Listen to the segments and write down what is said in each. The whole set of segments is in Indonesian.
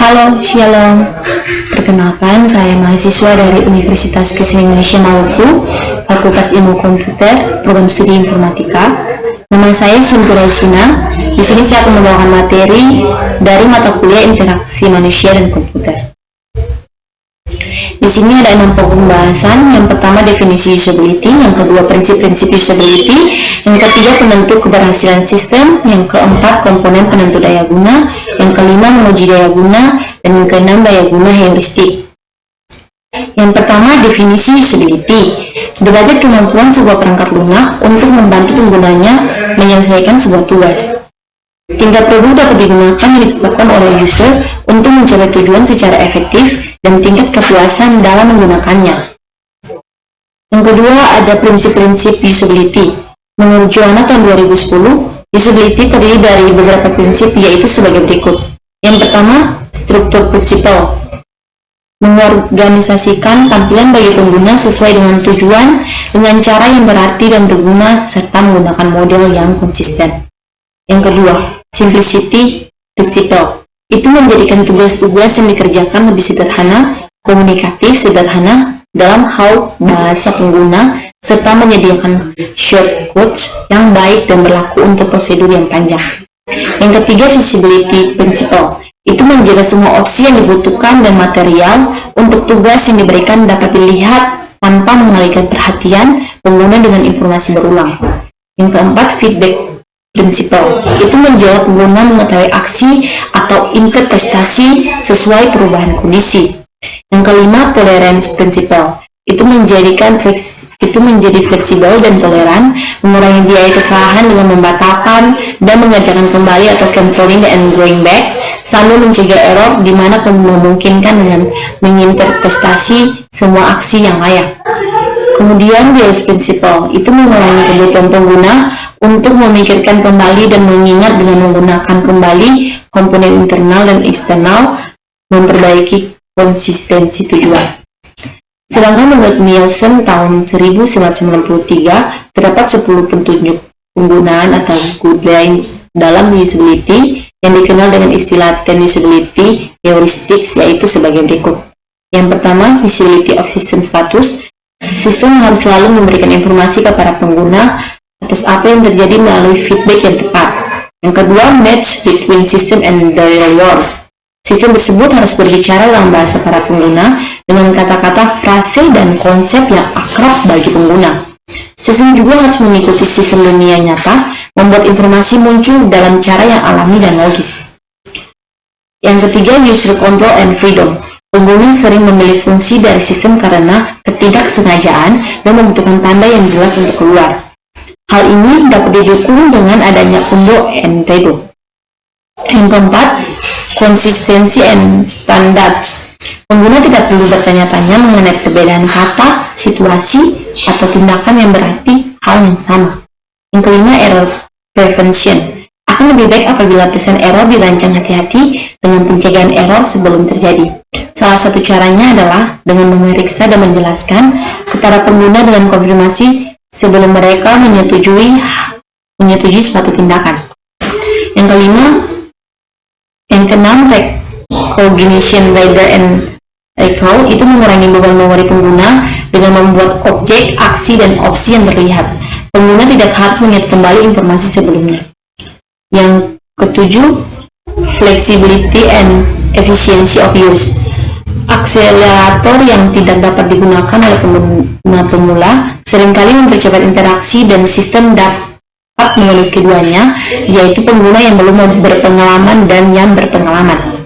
Halo, Shalom. Perkenalkan, saya mahasiswa dari Universitas Kristen Indonesia Maluku, Fakultas Ilmu Komputer, Program Studi Informatika. Nama saya Cynthia Raisina. Di sini saya akan membawakan materi dari mata kuliah Interaksi Manusia dan Komputer. Di sini ada 6 pokok pembahasan. Yang pertama, definisi usability. Yang kedua, prinsip-prinsip usability. Yang ketiga, penentu keberhasilan sistem. Yang keempat, komponen penentu daya guna. Yang kelima, menguji daya guna. Dan yang keenam, daya guna heuristik. Yang pertama, definisi usability. Derajat kemampuan sebuah perangkat lunak untuk membantu penggunanya menyelesaikan sebuah tugas. Tingkat produk dapat digunakan yang ditetapkan oleh user untuk mencapai tujuan secara efektif dan tingkat kepuasan dalam menggunakannya. Yang kedua, ada prinsip-prinsip usability. Menurut Joanna tahun 2010, usability terdiri dari beberapa prinsip, yaitu sebagai berikut. Yang pertama, struktur prinsipal. Mengorganisasikan tampilan bagi pengguna sesuai dengan tujuan, dengan cara yang berarti dan berguna, serta menggunakan model yang konsisten. Yang kedua, simplicity principle. Itu menjadikan tugas-tugas yang dikerjakan lebih sederhana, komunikatif, sederhana dalam hal bahasa pengguna, serta menyediakan shortcuts yang baik dan berlaku untuk prosedur yang panjang. Yang ketiga, feasibility principle. Itu menjaga semua opsi yang dibutuhkan dan material untuk tugas yang diberikan dapat dilihat tanpa mengalihkan perhatian pengguna dengan informasi berulang. Yang keempat, feedback principle. Itu menjaga pengguna mengetahui aksi atau interpretasi sesuai perubahan kondisi. Yang kelima, tolerance principle. Itu menjadi fleksibel dan toleran, mengurangi biaya kesalahan dengan membatalkan dan mengerjakan kembali atau cancelling and going back, sambil mencegah error di mana memungkinkan dengan menginterpretasi semua aksi yang layak. Kemudian, BIOS principle. Itu mengurangi kebutuhan pengguna untuk memikirkan kembali dan mengingat dengan menggunakan kembali komponen internal dan eksternal, memperbaiki konsistensi tujuan. Sedangkan menurut Nielsen tahun 1993, terdapat 10 petunjuk penggunaan atau guidelines dalam usability yang dikenal dengan istilah 10 usability heuristics, yaitu sebagai berikut. Yang pertama, visibility of system status. Sistem harus selalu memberikan informasi kepada pengguna atas apa yang terjadi melalui feedback yang tepat. Yang kedua, match between system and the real world. Sistem tersebut harus berbicara dalam bahasa para pengguna dengan kata-kata, frase, dan konsep yang akrab bagi pengguna. Sistem juga harus mengikuti sistem dunia nyata, membuat informasi muncul dalam cara yang alami dan logis. Yang ketiga, user control and freedom. Pengguna sering memilih fungsi dari sistem karena ketidaksengajaan dan membutuhkan tanda yang jelas untuk keluar. Hal ini dapat didukung dengan adanya undo and redo. Yang keempat, konsistensi and standards. Pengguna tidak perlu bertanya-tanya mengenai perbedaan kata, situasi, atau tindakan yang berarti hal yang sama. Yang kelima, error prevention. Akan lebih baik apabila pesan error dirancang hati-hati dengan pencegahan error sebelum terjadi. Salah satu caranya adalah dengan memeriksa dan menjelaskan kepada pengguna dengan konfirmasi sebelum mereka menyetujui suatu tindakan. Yang keenam, recognition rather and recall. Itu mengurangi beban memori pengguna dengan membuat objek, aksi, dan opsi yang terlihat. Pengguna tidak harus mengingat kembali informasi sebelumnya. Yang ketujuh, flexibility and efficiency of use. Akselerator yang tidak dapat digunakan oleh pengguna pemula seringkali mempercepat interaksi dan sistem dapat memenuhi keduanya, yaitu pengguna yang belum berpengalaman dan yang berpengalaman.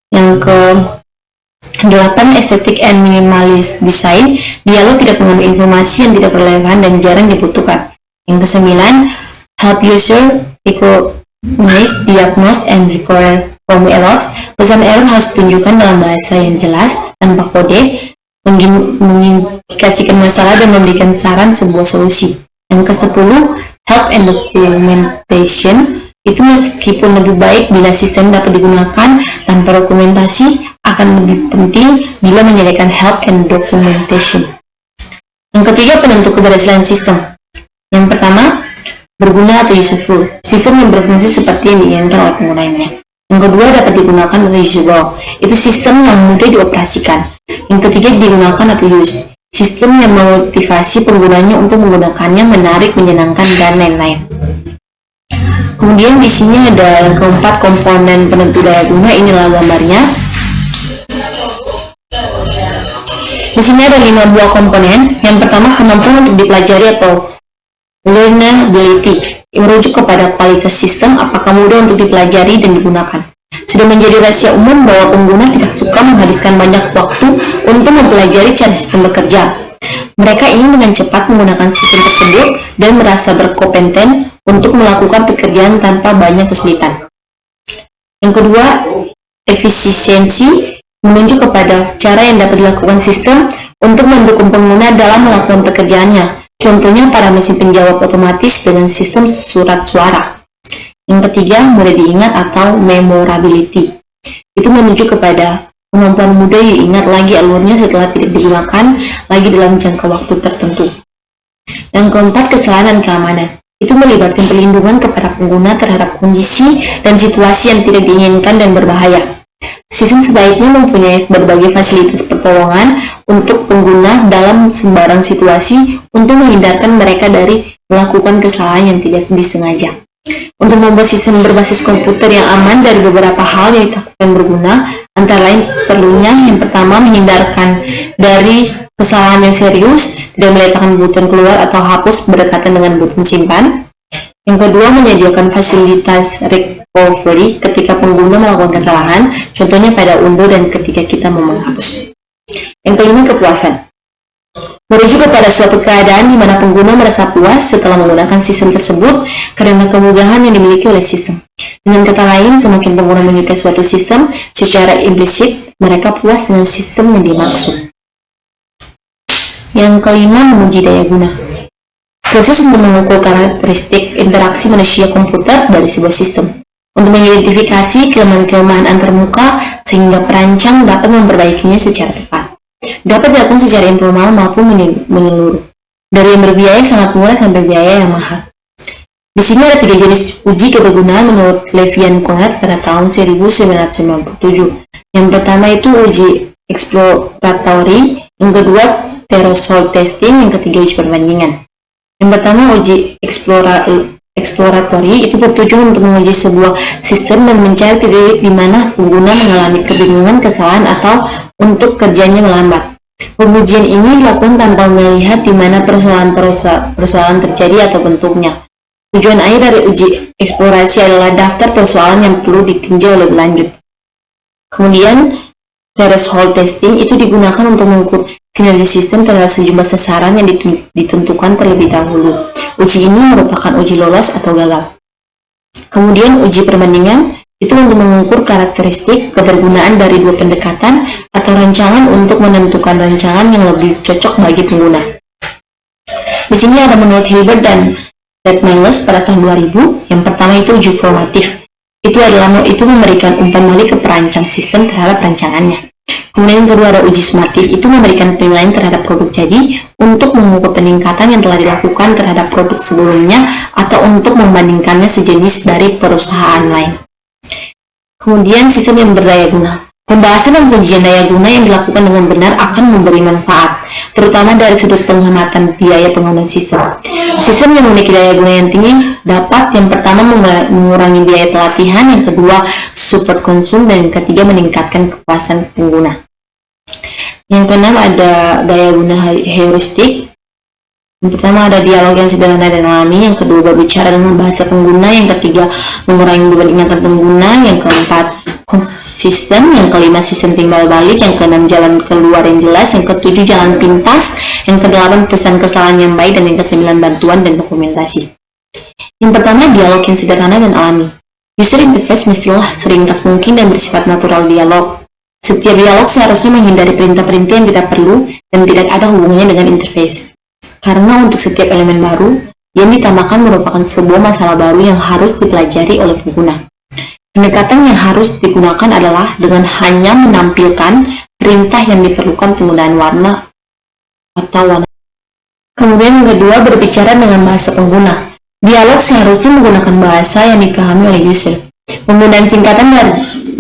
Yang ke-8, aesthetic and minimalist design. Dialog tidak mengandung informasi yang tidak relevan dan jarang dibutuhkan. Yang ke-9, help user recognize, diagnose, and recover from errors. Pesan error harus ditunjukkan dalam bahasa yang jelas, tanpa kode, mengindikasikan masalah dan memberikan saran sebuah solusi. Yang ke-10, help and documentation. Itu meskipun lebih baik bila sistem dapat digunakan tanpa dokumentasi, akan lebih penting bila menyediakan help and documentation. Yang ketiga, penentu keberhasilan sistem. Yang pertama, berguna atau useful. Sistem yang berfungsi seperti yang diinginkan oleh penggunanya. Yang kedua, dapat digunakan atau usable, itu sistem yang mudah dioperasikan. Yang ketiga, digunakan atau use, sistem yang memotivasi penggunanya untuk menggunakannya, menarik, menyenangkan, dan lain-lain. Kemudian di sini ada yang keempat, komponen penentu daya guna. Inilah gambarnya. Di sini ada 5 buah komponen. Yang pertama, kemampuan untuk dipelajari atau learnability, merujuk kepada kualitas sistem, apakah mudah untuk dipelajari dan digunakan. Sudah menjadi rahasia umum bahwa pengguna tidak suka menghabiskan banyak waktu untuk mempelajari cara sistem bekerja. Mereka ingin dengan cepat menggunakan sistem tersebut dan merasa berkompeten untuk melakukan pekerjaan tanpa banyak kesulitan. Yang kedua, efisiensi, menunjuk kepada cara yang dapat dilakukan sistem untuk mendukung pengguna dalam melakukan pekerjaannya. Contohnya pada mesin penjawab otomatis dengan sistem surat suara. Yang ketiga, mudah diingat atau memorability. Itu menunjuk kepada kemampuan mudah diingat lagi alurnya setelah tidak digunakan lagi dalam jangka waktu tertentu. Yang keempat, kesalahan dan keamanan. Itu melibatkan perlindungan kepada pengguna terhadap kondisi dan situasi yang tidak diinginkan dan berbahaya. Sistem sebaiknya mempunyai berbagai fasilitas pertolongan untuk pengguna dalam sembarang situasi untuk menghindarkan mereka dari melakukan kesalahan yang tidak disengaja. Untuk membuat sistem berbasis komputer yang aman dari beberapa hal yang ditakutkan berguna, antara lain perlunya yang pertama menhindarkan dari kesalahan yang serius, tidak meletakkan button keluar atau hapus berdekatan dengan button simpan. Yang kedua, menyediakan fasilitas recovery ketika pengguna melakukan kesalahan, contohnya pada undo dan ketika kita mau menghapus. Yang kelima, kepuasan. Merujuk kepada suatu keadaan di mana pengguna merasa puas setelah menggunakan sistem tersebut karena kemudahan yang dimiliki oleh sistem. Dengan kata lain, semakin pengguna menyukai suatu sistem, secara implisit mereka puas dengan sistem yang dimaksud. Yang kelima, menguji daya guna. Proses untuk mengukur karakteristik interaksi manusia komputer dari sebuah sistem. Untuk mengidentifikasi kelemahan-kelemahan antarmuka sehingga perancang dapat memperbaikinya secara tepat. Dapat dilakukan secara informal maupun menyeluruh. Dari yang berbiaya sangat murah sampai biaya yang mahal. Di sini ada 3 jenis uji kebergunaan menurut Levian Conrad pada tahun 1997. Yang pertama itu uji exploratory, yang kedua threshold testing, yang ketiga uji perbandingan. Yang pertama, uji exploratory itu bertujuan untuk menguji sebuah sistem dan mencari titik di mana pengguna mengalami kebingungan, kesalahan, atau untuk kerjanya melambat. Pengujian ini dilakukan tanpa melihat di mana persoalan terjadi atau bentuknya. Tujuan akhir dari uji eksplorasi adalah daftar persoalan yang perlu ditinjau lebih lanjut. Kemudian, threshold testing itu digunakan untuk mengukur kinerja sistem terhadap sejumlah sasaran yang ditentukan terlebih dahulu. Uji ini merupakan uji lolos atau gagal. Kemudian uji perbandingan itu untuk mengukur karakteristik kebergunaan dari dua pendekatan atau rancangan untuk menentukan rancangan yang lebih cocok bagi pengguna. Di sini ada menurut Hilbert dan Redmills pada tahun 2000. Yang pertama itu uji formatif. Itu memberikan umpan balik ke perancang sistem terhadap rancangannya. Kemudian yang kedua ada uji sumatif, itu memberikan penilaian terhadap produk jadi untuk mengukur peningkatan yang telah dilakukan terhadap produk sebelumnya atau untuk membandingkannya sejenis dari perusahaan lain. Kemudian sistem yang berdaya guna. Pembahasan dan pengujian daya guna yang dilakukan dengan benar akan memberi manfaat, terutama dari sudut penghematan biaya penggunaan sistem. Sistem yang memiliki daya guna yang tinggi dapat yang pertama mengurangi biaya pelatihan, yang kedua support konsum, dan yang ketiga meningkatkan kepuasan pengguna. Yang keenam ada daya guna heuristik. Yang pertama ada dialog yang sederhana dan alami, yang kedua berbicara dengan bahasa pengguna, yang ketiga mengurangi beban ingatan pengguna, yang keempat konsisten, yang kelima sistem timbal balik, yang keenam jalan keluar yang jelas, yang ketujuh jalan pintas, yang kedelapan pesan kesalahan yang baik, dan yang kesembilan bantuan dan dokumentasi. Yang pertama dialog yang sederhana dan alami. User interface mestilah seringkas mungkin dan bersifat natural dialog. Setiap dialog seharusnya menghindari perintah-perintah yang tidak perlu dan tidak ada hubungannya dengan interface. Karena untuk setiap elemen baru yang ditambahkan merupakan sebuah masalah baru yang harus dipelajari oleh pengguna. Pendekatan yang harus digunakan adalah dengan hanya menampilkan perintah yang diperlukan penggunaan warna atau warna. Kemudian yang kedua berbicara dengan bahasa pengguna. Dialog seharusnya menggunakan bahasa yang dipahami oleh user. Penggunaan singkatan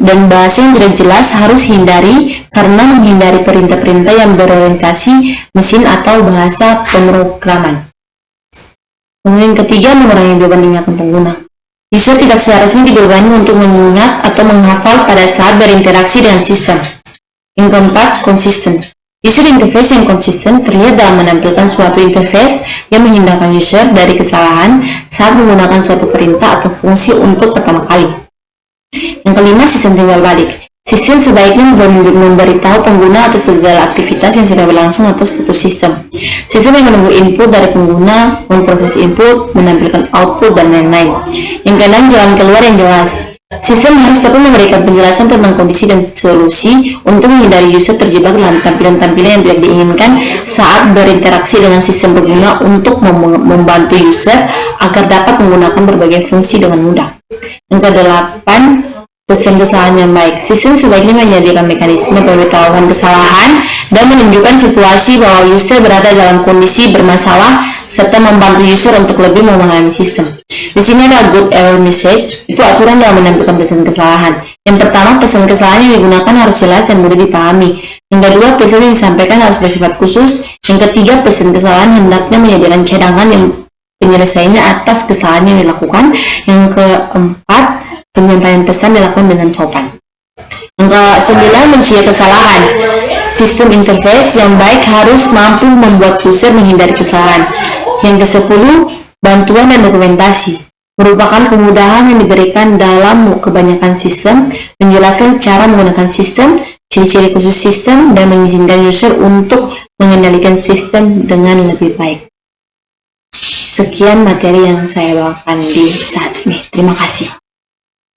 dan bahasa yang tidak jelas harus hindari karena menghindari perintah-perintah yang berorientasi mesin atau bahasa pemrograman. Kemudian ketiga, mengurangi beban ingatan pengguna. User tidak seharusnya dibebani untuk mengingat atau menghafal pada saat berinteraksi dengan sistem. Yang keempat, konsisten. User interface yang konsisten terlihat dalam menampilkan suatu interface yang menghindarkan user dari kesalahan saat menggunakan suatu perintah atau fungsi untuk pertama kali. Yang kelima, sistem timbal balik. Sistem sebaiknya memberitahu pengguna atas segala aktivitas yang sedang berlangsung atau status sistem. Sistem yang menunggu input dari pengguna, memproses input, menampilkan output, dan lain-lain. Yang keenam, jalan keluar yang jelas. Sistem harus dapat memberikan penjelasan tentang kondisi dan solusi untuk menghindari user terjebak dalam tampilan-tampilan yang tidak diinginkan saat berinteraksi dengan sistem pengguna untuk membantu user agar dapat menggunakan berbagai fungsi dengan mudah. Yang kedelapan, pesan kesalahan yang baik. Sistem sebaiknya menyediakan mekanisme pemberitahuan kesalahan dan menunjukkan situasi bahwa user berada dalam kondisi bermasalah serta membantu user untuk lebih memahami sistem. Di sini ada good error message, itu aturan dalam menampilkan pesan kesalahan. Yang pertama, pesan kesalahan yang digunakan harus jelas dan mudah dipahami. Yang kedua, pesan yang disampaikan harus bersifat khusus. Yang ketiga, pesan kesalahan hendaknya menyediakan cadangan yang penyelesaiannya atas kesalahan yang dilakukan. Yang keempat, penyampaian pesan dilakukan dengan sopan. Yang ke-9, mencegah kesalahan. Sistem interface yang baik harus mampu membuat user menghindari kesalahan. Yang ke-10, bantuan dan dokumentasi. Merupakan kemudahan yang diberikan dalam kebanyakan sistem, menjelaskan cara menggunakan sistem, ciri-ciri khusus sistem, dan mengizinkan user untuk mengendalikan sistem dengan lebih baik. Sekian materi yang saya bawakan di saat ini. Terima kasih.